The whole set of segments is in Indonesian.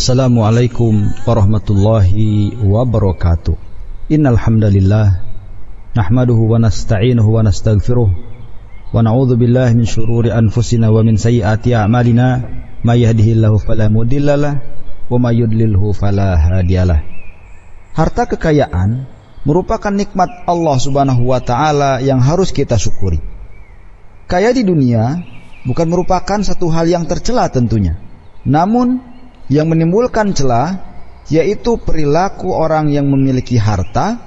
Assalamualaikum warahmatullahi wabarakatuh. Innal hamdalillah nahmaduhu wa nasta'inuhu wa nastaghfiruh wa na'udzu billahi min syururi anfusina wa min sayyiati a'malina may yahdihillahu fala mudhillalah wa may yudlilhu fala hadiyalah. Harta kekayaan merupakan nikmat Allah Subhanahu wa taala yang harus kita syukuri. Kaya di dunia bukan merupakan satu hal yang tercela tentunya. Namun yang menimbulkan celah yaitu perilaku orang yang memiliki harta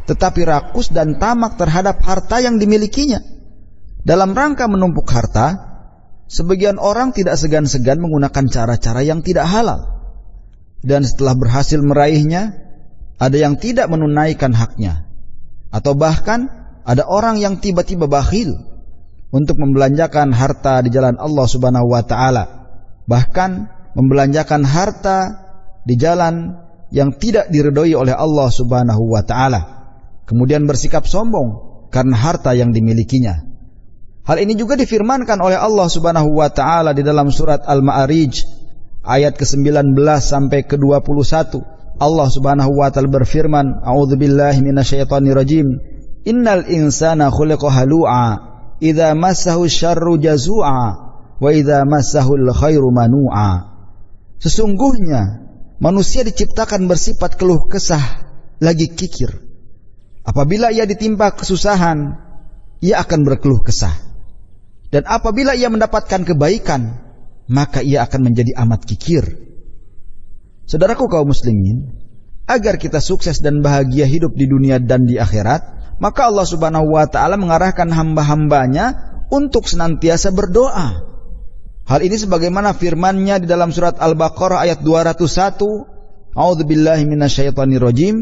tetapi rakus dan tamak terhadap harta yang dimilikinya. Dalam rangka menumpuk harta, sebagian orang tidak segan-segan menggunakan cara-cara yang tidak halal. Dan setelah berhasil meraihnya, ada yang tidak menunaikan haknya. Atau bahkan ada orang yang tiba-tiba bakhil untuk membelanjakan harta di jalan Allah Subhanahu wa taala. Bahkan membelanjakan harta di jalan yang tidak diridhoi oleh Allah Subhanahu wa taala. Kemudian bersikap sombong karena harta yang dimilikinya. Hal ini juga difirmankan oleh Allah Subhanahu wa taala di dalam surat Al-Ma'arij ayat ke-19 sampai ke-21. Allah Subhanahu wa taala berfirman, "A'udzubillahi minasyaitonirrajim. Innal insana khuliqa halu'a, idza massahu syarru jazu'a, wa idza massahul khairu manu'a." Sesungguhnya manusia diciptakan bersifat keluh kesah lagi kikir. Apabila ia ditimpa kesusahan, ia akan berkeluh kesah. Dan apabila ia mendapatkan kebaikan, maka ia akan menjadi amat kikir. Saudaraku kaum muslimin, agar kita sukses dan bahagia hidup di dunia dan di akhirat, maka Allah Subhanahu wa taala mengarahkan hamba-hambanya untuk senantiasa berdoa. Hal ini sebagaimana firman-Nya di dalam surat Al-Baqarah ayat 201, "A'udzubillahi minasyaitonirrajim.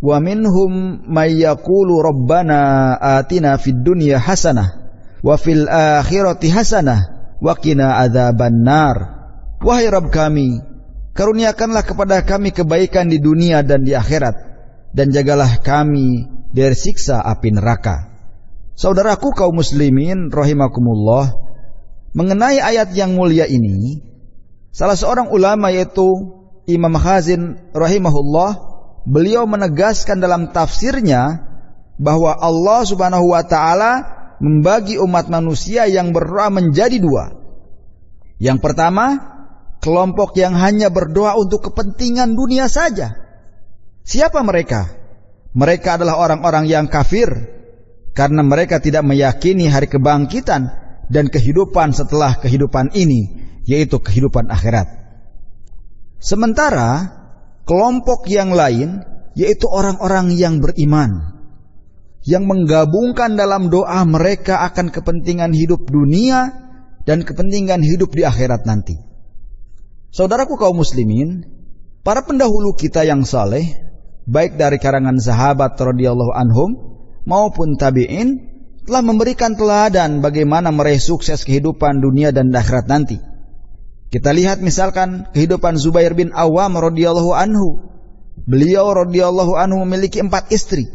Wa minhum may yaqulu rabbana atina fid dunya hasanah wa fil akhirati hasanah wa qina adzabannar." Wahai Rabb kami, karuniakanlah kepada kami kebaikan di dunia dan di akhirat, dan jagalah kami dari siksa api neraka. Saudaraku kaum muslimin rahimakumullah, mengenai ayat yang mulia ini, salah seorang ulama yaitu Imam Khazin rahimahullah, beliau menegaskan dalam tafsirnya bahwa Allah Subhanahu wa taala membagi umat manusia yang berdoa menjadi dua. Yang pertama, kelompok yang hanya berdoa untuk kepentingan dunia saja. Siapa mereka? Mereka adalah orang-orang yang kafir karena mereka tidak meyakini hari kebangkitan dan kehidupan setelah kehidupan ini, yaitu kehidupan akhirat. Sementara kelompok yang lain yaitu orang-orang yang beriman, yang menggabungkan dalam doa mereka akan kepentingan hidup dunia dan kepentingan hidup di akhirat nanti. Saudaraku kaum muslimin, para pendahulu kita yang saleh, baik dari kalangan sahabat radhiyallahu anhum maupun tabi'in, telah memberikan teladan bagaimana meraih sukses kehidupan dunia dan akhirat nanti. Kita lihat misalkan kehidupan Zubair bin Awam radhiyallahu anhu. Beliau radhiyallahu anhu memiliki 4 istri.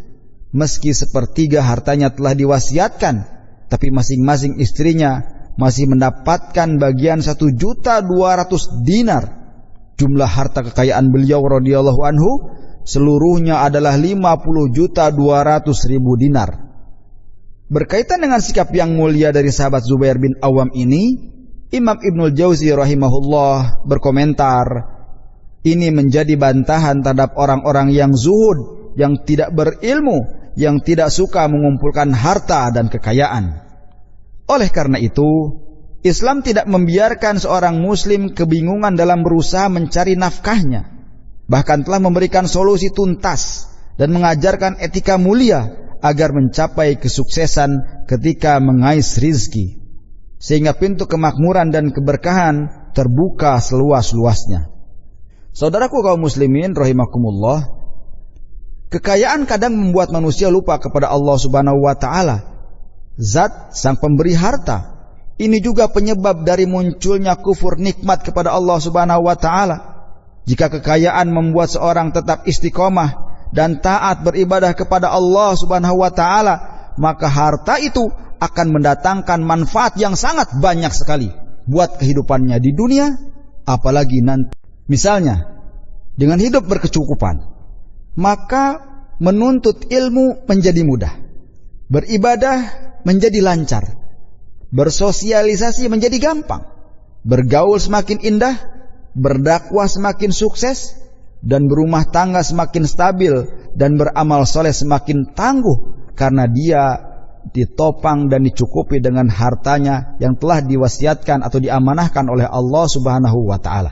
Meski sepertiga hartanya telah diwasiatkan, tapi masing-masing istrinya masih mendapatkan bagian 1.200.000 dinar. Jumlah harta kekayaan beliau radhiyallahu anhu seluruhnya adalah 50.200.000 dinar. Berkaitan dengan sikap yang mulia dari sahabat Zubair bin Awam ini, Imam Ibnul Jauzi rahimahullah berkomentar, ini menjadi bantahan terhadap orang-orang yang zuhud, yang tidak berilmu, yang tidak suka mengumpulkan harta dan kekayaan. Oleh karena itu, Islam tidak membiarkan seorang muslim kebingungan dalam berusaha mencari nafkahnya. Bahkan telah memberikan solusi tuntas dan mengajarkan etika mulia agar mencapai kesuksesan ketika mengais rizki, sehingga pintu kemakmuran dan keberkahan terbuka seluas-luasnya. Saudaraku kaum muslimin rahimakumullah, kekayaan kadang membuat manusia lupa kepada Allah Subhanahu wa taala, zat sang pemberi harta. Ini juga penyebab dari munculnya kufur nikmat kepada Allah Subhanahu wa taala. Jika kekayaan membuat seorang tetap istiqomah dan taat beribadah kepada Allah Subhanahu wa taala, maka harta itu akan mendatangkan manfaat yang sangat banyak sekali buat kehidupannya di dunia, apalagi nanti Misalnya, dengan hidup berkecukupan, maka menuntut ilmu menjadi mudah, beribadah menjadi lancar, bersosialisasi menjadi gampang, bergaul semakin indah, berdakwah semakin sukses, dan berumah tangga semakin stabil, dan beramal soleh semakin tangguh, karena dia ditopang dan dicukupi dengan hartanya yang telah diwasiatkan atau diamanahkan oleh Allah Subhanahu wa ta'ala.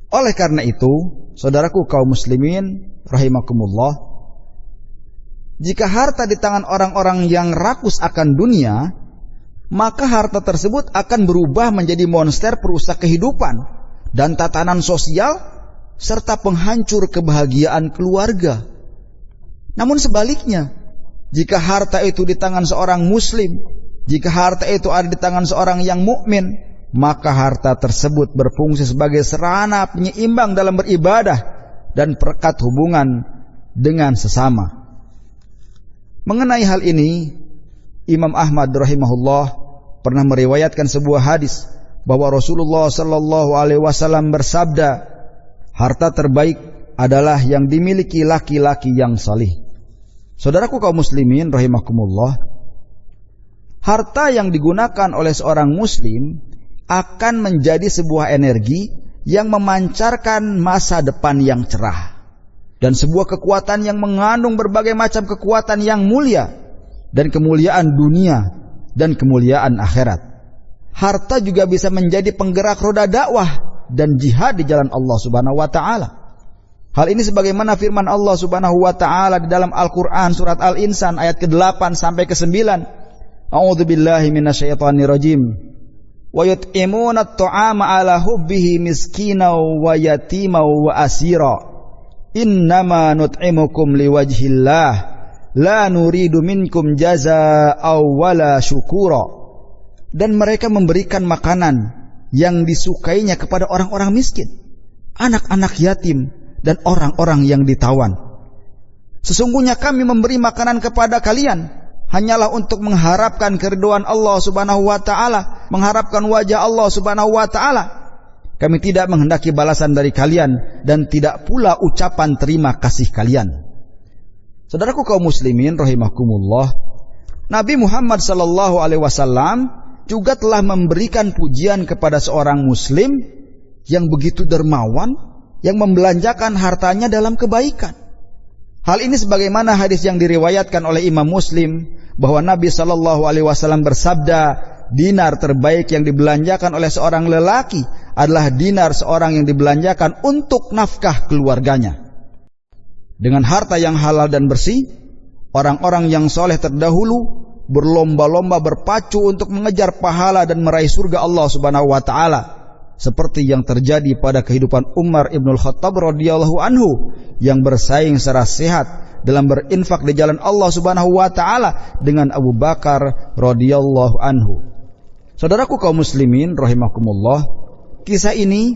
Oleh karena itu, saudaraku kaum muslimin rahimakumullah, jika harta di tangan orang-orang yang rakus akan dunia, maka harta tersebut akan berubah menjadi monster perusak kehidupan dan tatanan sosial serta penghancur kebahagiaan keluarga. Namun sebaliknya, jika harta itu di tangan seorang muslim, jika harta itu ada di tangan seorang yang mukmin, maka harta tersebut berfungsi sebagai sarana penyeimbang dalam beribadah dan perekat hubungan dengan sesama. Mengenai hal ini, Imam Ahmad rahimahullah pernah meriwayatkan sebuah hadis bahwa Rasulullah sallallahu alaihi wasallam bersabda, harta terbaik adalah yang dimiliki laki-laki yang salih. Saudaraku kaum muslimin rahimakumullah, harta yang digunakan oleh seorang muslim akan menjadi sebuah energi yang memancarkan masa depan yang cerah dan sebuah kekuatan yang mengandung berbagai macam kekuatan yang mulia dan kemuliaan dunia dan kemuliaan akhirat. Harta juga bisa menjadi penggerak roda dakwah dan jihad di jalan Allah Subhanahu wa taala. Hal ini sebagaimana firman Allah Subhanahu wa taala di dalam Al-Qur'an surat Al-Insan ayat ke-8 sampai ke-9. A'udzubillahi minasyaitonir rajim. Wa yut'imuna at-ta'ama 'ala hubbihi miskinan wa yatiman wa asira. Innama nut'imukum liwajhillah la nuridu minkum jazaa'aw wala syukura. Dan mereka memberikan makanan yang disukainya kepada orang-orang miskin, anak-anak yatim, dan orang-orang yang ditawan. Sesungguhnya kami memberi makanan kepada kalian hanyalah untuk mengharapkan keridhaan Allah Subhanahu wa taala, mengharapkan wajah Allah Subhanahu wa taala. Kami tidak menghendaki balasan dari kalian dan tidak pula ucapan terima kasih kalian. Saudaraku kaum muslimin rahimakumullah, Nabi Muhammad sallallahu alaihi wasallam juga telah memberikan pujian kepada seorang muslim yang begitu dermawan, yang membelanjakan hartanya dalam kebaikan. Hal ini sebagaimana hadis yang diriwayatkan oleh Imam Muslim bahwa Nabi sallallahu alaihi wasallam bersabda, dinar terbaik yang dibelanjakan oleh seorang lelaki adalah dinar seorang yang dibelanjakan untuk nafkah keluarganya. Dengan harta yang halal dan bersih, orang-orang yang soleh terdahulu berlomba-lomba berpacu untuk mengejar pahala dan meraih surga Allah Subhanahu wa taala, seperti yang terjadi pada kehidupan Umar ibn Khattab radhiyallahu anhu yang bersaing secara sehat dalam berinfak di jalan Allah Subhanahu wa taala dengan Abu Bakar radhiyallahu anhu. Saudaraku kaum muslimin rahimakumullah, kisah ini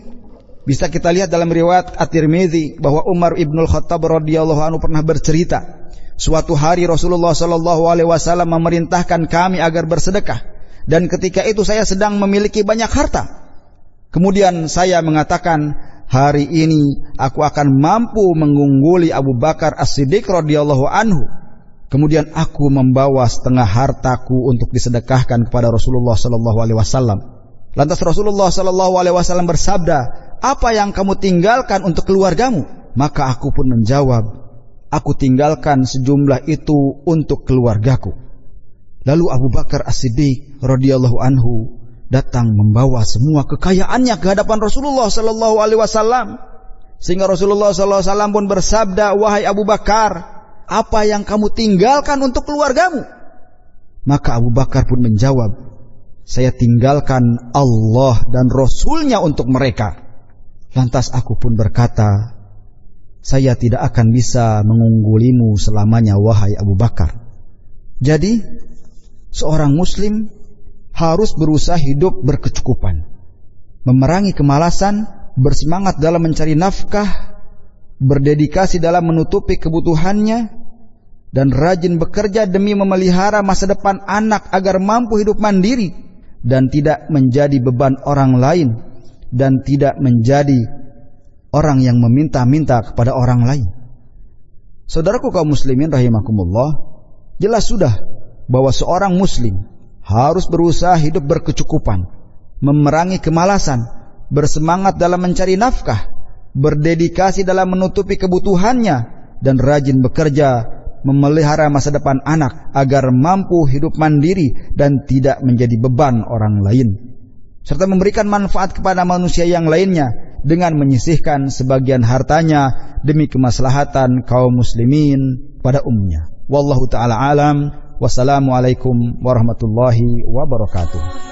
bisa kita lihat dalam riwayat At-Tirmidzi bahwa Umar ibn Khattab radhiyallahu anhu pernah bercerita, suatu hari Rasulullah sallallahu alaihi wasallam memerintahkan kami agar bersedekah, dan ketika itu saya sedang memiliki banyak harta. Kemudian saya mengatakan, hari ini aku akan mampu mengungguli Abu Bakar As-Siddiq radhiyallahu anhu. Kemudian aku membawa setengah hartaku untuk disedekahkan kepada Rasulullah sallallahu alaihi wasallam. Lantas Rasulullah sallallahu alaihi wasallam bersabda, "Apa yang kamu tinggalkan untuk keluargamu?" Maka aku pun menjawab, "Aku tinggalkan sejumlah itu untuk keluargaku." Lalu Abu Bakar As-Siddiq radhiyallahu anhu datang membawa semua kekayaannya ke hadapan Rasulullah sallallahu alaihi wasallam, sehingga Rasulullah sallallahu alaihi wasallam pun bersabda, "Wahai Abu Bakar, apa yang kamu tinggalkan untuk keluargamu?" Maka Abu Bakar pun menjawab, "Saya tinggalkan Allah dan Rasulnya untuk mereka." Lantas aku pun berkata, "Saya tidak akan bisa mengunggulimu selamanya, wahai Abu Bakar." Jadi, seorang muslim harus berusaha hidup berkecukupan, memerangi kemalasan, bersemangat dalam mencari nafkah, berdedikasi dalam menutupi kebutuhannya, dan rajin bekerja demi memelihara masa depan anak agar mampu hidup mandiri dan tidak menjadi beban orang lain, dan tidak menjadi orang yang meminta-minta kepada orang lain. Saudaraku kaum muslimin rahimakumullah, jelas sudah bahwa seorang muslim harus berusaha hidup berkecukupan, memerangi kemalasan, bersemangat dalam mencari nafkah, berdedikasi dalam menutupi kebutuhannya, dan rajin bekerja memelihara masa depan anak agar mampu hidup mandiri dan tidak menjadi beban orang lain, serta memberikan manfaat kepada manusia yang lainnya dengan menyisihkan sebagian hartanya demi kemaslahatan kaum muslimin pada umumnya. Wallahu ta'ala alam. Wassalamualaikum warahmatullahi wabarakatuh.